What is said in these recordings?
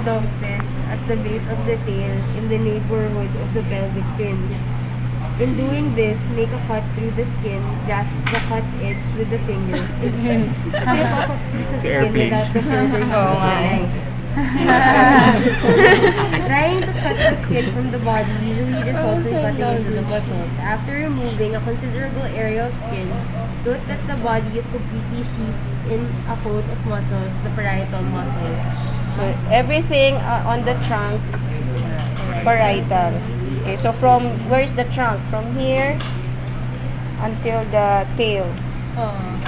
dogfish at the base of the tail in the neighborhood of the pelvic fins. In doing this, make a cut through the skin, grasp the cut edge with the fingers, and strip off a piece of skin without the further use of the knife. Trying to cut the skin from the body usually results in cutting into the muscles. After removing a considerable area of skin, note that the body is completely sheathed in a coat of muscles, the parietal muscles. So everything on the trunk, parietal. Okay, so from, where's the trunk? From here until the tail.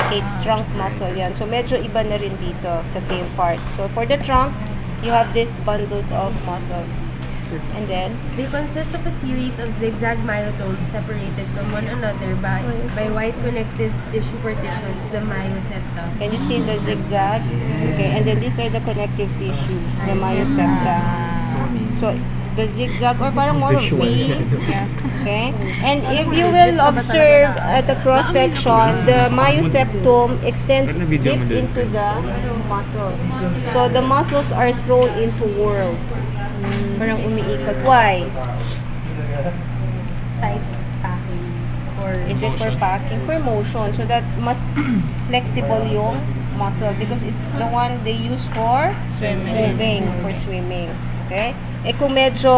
Okay, trunk muscle yan. So medyo iba na rin dito sa tail part. So for the trunk, you have these bundles of muscles. And then, they consist of a series of zigzag myotomes separated from one another by white connective tissue partitions, the myosepta. Can you see the zigzag? Okay, and then these are the connective tissue, the myosepta. So the zigzag, or parang more of V. Okay, and if you will observe at the cross section, the myoseptum extends deep into the muscles. So the muscles are thrown into whirls. Parang umiikot. Why? Tight packing. Or is it for packing? For motion. So that mas flexible yung muscle because it's the one they use for moving, for swimming. Okay? Eh kung medyo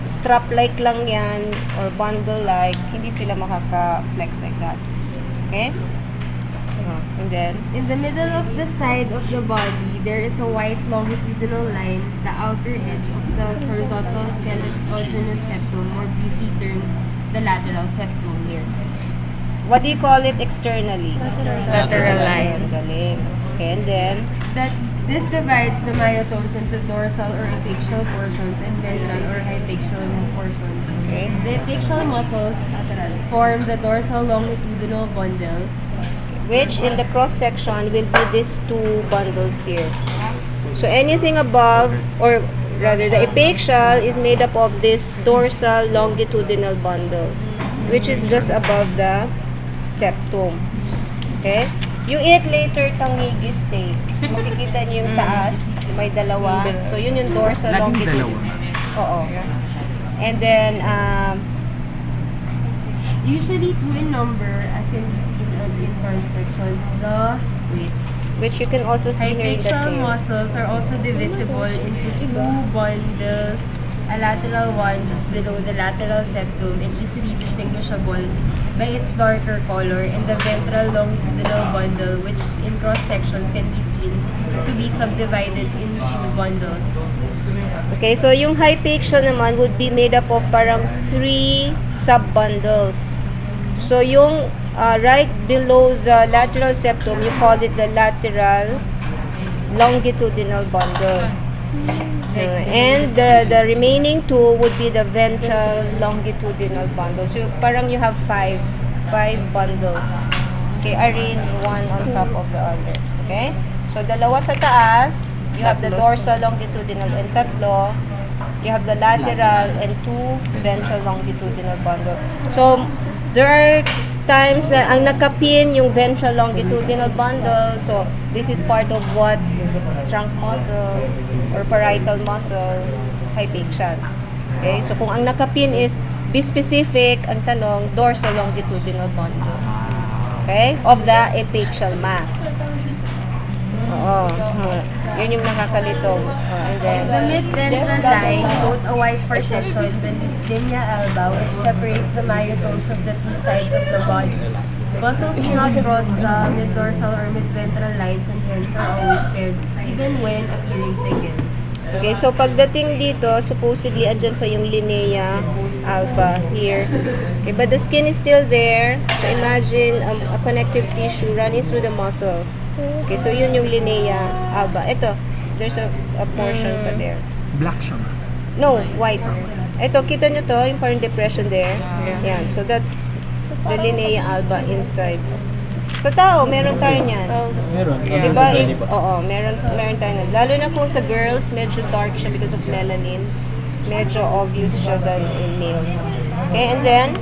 strap-like lang yan or bundle-like, hindi sila makaka-flex like that. Okay? And then, in the middle of the side of the body, there is a white longitudinal line, the outer edge of the horizontal skeletonous septum, more briefly termed the lateral septum here. What do you call it externally? Lateral line. Galing. Okay, and then, this divides the myotomes into dorsal or apical portions and ventral or hypaxial portions. Okay. The apical muscles form the dorsal longitudinal bundles, which in the cross section will be these two bundles here. So anything above, or rather the apical is made up of this dorsal longitudinal bundles, which is just above the septum. Okay? You eat later tangigi steak. Makikita niyo yung taas, may dalawa. So yun yung dorsal longitudinal. Oo. And then, usually two in number, as can be seen in cross sections, which you can also see here in the hypaxial tail. muscles are also divisible into two bundles, a lateral one just below the lateral septum and easily distinguishable by its darker color, and the ventral longitudinal bundle, which in cross sections can be seen to be subdivided into bundles. Okay, so yung hypaxial naman would be made up of parang 3 sub-bundles. So yung right below the lateral septum, you call it the lateral longitudinal bundle. And the remaining two would be the ventral longitudinal bundle. So parang you have five bundles. Okay, arrange one on top of the other. Okay? So dalawa sa taas, you have the dorsal longitudinal, and tatlo, you have the lateral and two ventral longitudinal bundle. So there are times na ang nakapin yung ventral longitudinal bundle. So this is part of what trunk muscle or parietal muscle, hypaxial. Okay? So kung ang nakapin is be specific, ang tanong, dorsal longitudinal bundle. Okay? Of the apical mass. Oo. Yun yung nakakalito. And then, The mid-ventral line, note a white partition, the linea alba, which separates the myotomes of the two sides of the body. Muscles do not cross the mid-dorsal or mid-ventral lines and hence are always paired, even when appearing single. okay, so pagdating dito, supposedly, andyan pa yung linea alba here. Okay, but the skin is still there. So imagine a connective tissue running through the muscle. Okay, so yun yung linea alba. Ito, there's a portion pa there. Black siya. No, white. Ito, kita nyo to, yung parang depression there. Yan, so that's the linea alba inside. Sa tao, meron tayo niyan. Meron. Diba? Oo, meron tayo na. Lalo na kung sa girls, medyo dark siya because of melanin. Medyo obvious siya than in males. Okay, and then,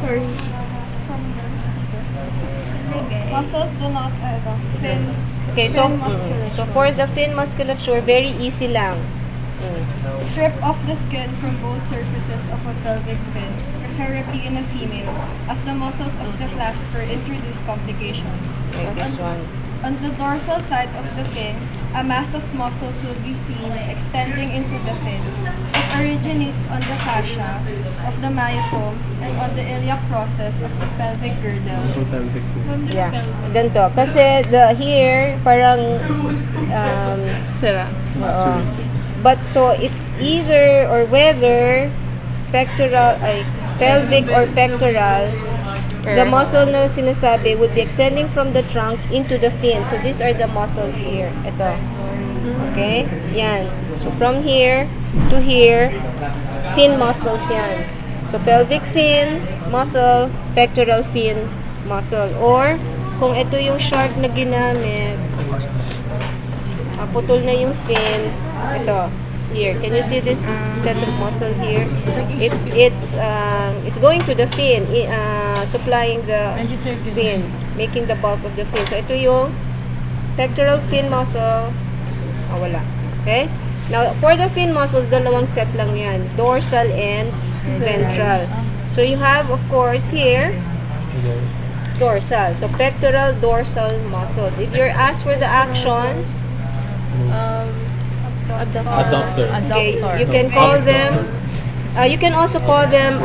Muscles do not, fin. okay, so Fin musculature. for the fin musculature, very easy lang. Strip off the skin from both surfaces of a pelvic fin, preferably in a female, as the muscles of the clasper introduce complications. Like this one. On the dorsal side of the fin, a mass of muscles will be seen extending into the fin. It originates on the fascia of the myotomes and on the iliac process of the pelvic girdle. Yeah. Ganito. Kasi here, parang Sira. but so it's either or whether pectoral, pelvic or pectoral, the muscle na sinasabi would be extending from the trunk into the fin. So these are the muscles here. Ito. Okay? Yan. So from here to here, fin muscles yan. So pelvic fin muscle, pectoral fin muscle. Or kung ito yung shark na ginamit, putol na yung fin. Ito. Here, can you see this set of muscle here? It's going to the fin, supplying the fin, making the bulk of the fin. So ito yung pectoral fin muscle. Wala. Okay? Now, for the fin muscles, dalawang set lang yan, dorsal and ventral. So you have, of course, here dorsal. So pectoral dorsal muscles. If you're asked for the actions, Adductor. okay, you can call them. You can also call them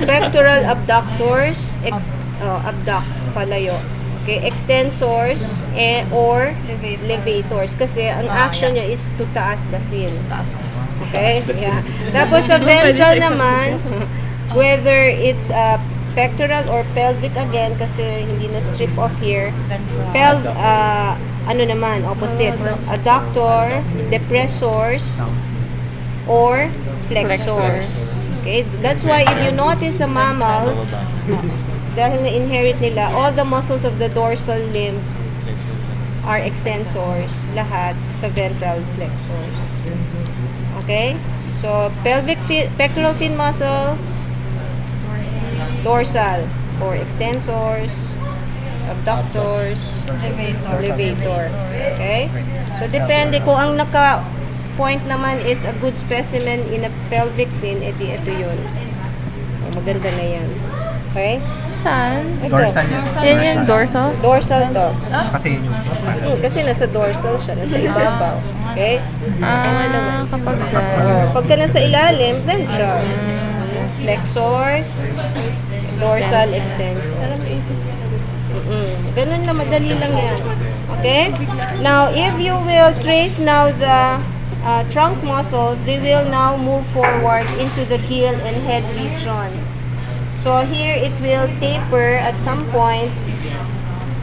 pectoral abductors, abduct, palayo. Okay, extensors or levators. Kasi ang action niya is to taas the fin. Okay, yeah. Tapos sa ventral naman, whether it's pectoral or pelvic again, kasi hindi na strip off here. Ano naman, opposite. Adductor, depressors, or flexors. Okay, that's why if you notice sa mammals, dahil na-inherit nila, all the muscles of the dorsal limb are extensors, lahat sa ventral flexors. Okay? So, pectoral fin muscle, dorsal, or extensors, abductors, levator. Okay? So, depende kung ang naka-point naman is a good specimen in a pelvic fin, edi ito yun. Maganda na yan. Okay? Saan? Ito. Dorsal yan. Yan yung dorsal? Dorsal to. Kasi yun yung Kasi nasa dorsal siya, nasa ibabaw. Okay? Kapag dyan. Pagka nasa ilalim, ventral. Flexors, dorsal extensors. Ganun lang, madali lang yan. Okay? Now, if you will trace now the trunk muscles, they will now move forward into the gill and head region. So here it will taper at some point,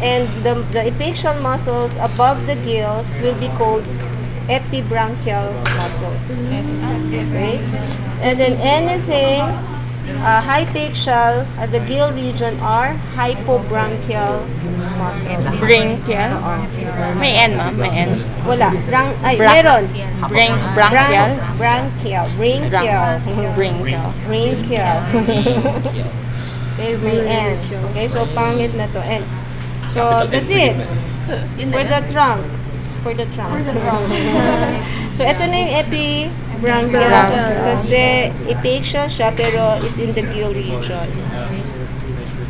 and the epiaxial muscles above the gills will be called epibranchial muscles. Okay? And then anything hypaxial at the gill region are hypobranchial muscles. Branchial? May N, ma'am? May N? Wala. Meron. Branchial? Branchial. Branchial. Okay, may N. Okay, so pangit na to. N. So, that's it. For the trunk. So, ito na yung epibranchial. Kasi epiaxial siya, pero it's in the gill region.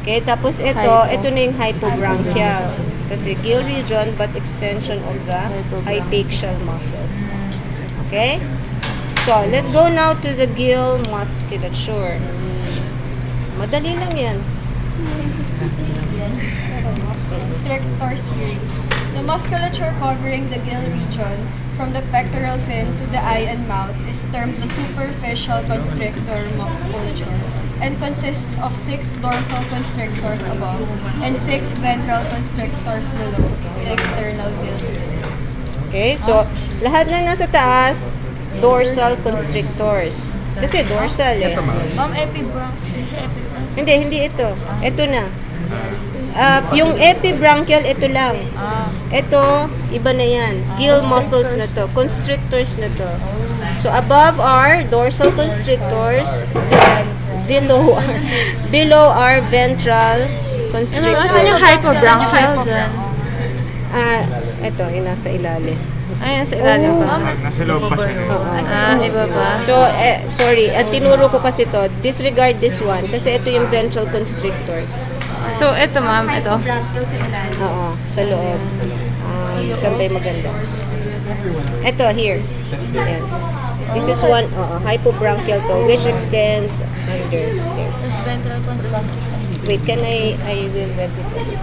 Okay, tapos ito na yung hypobranchial. Kasi gill region, but extension of the hypaxial muscles. Okay? So, let's go now to the gill musculature. Madali lang yan. Strictor series. The musculature covering the gill region from the pectoral fin to the eye and mouth is termed the superficial constrictor musculature and consists of 6 dorsal constrictors above and 6 ventral constrictors below the external gill surface. Okay, so lahat na nasa taas, dorsal constrictors. Kasi dorsal eh. Ma'am, Hindi ito. Ito na. Yung epibranchial, ito lang. Ito, iba na yan. Gill muscles na to. Constrictors na to. So, above are dorsal constrictors. Below are ventral constrictors. Ano yung hypobranchial dyan? Ito, yung nasa ilalim. Ayun, sa ilalim ba? Nasa loob pa siya. Iba ba? So, sorry, at tinuro ko kasi to, disregard this one, kasi ito yung ventral constrictors. So, ito ma'am, ito. Hypobranchial sa ilalim. Oo, sa loob. Saan ba yung maganda? Ito, here. Ayan. This is one, hypobranchial to, which extends under. There. Tapos ventral constrictor. Wait, I will web it.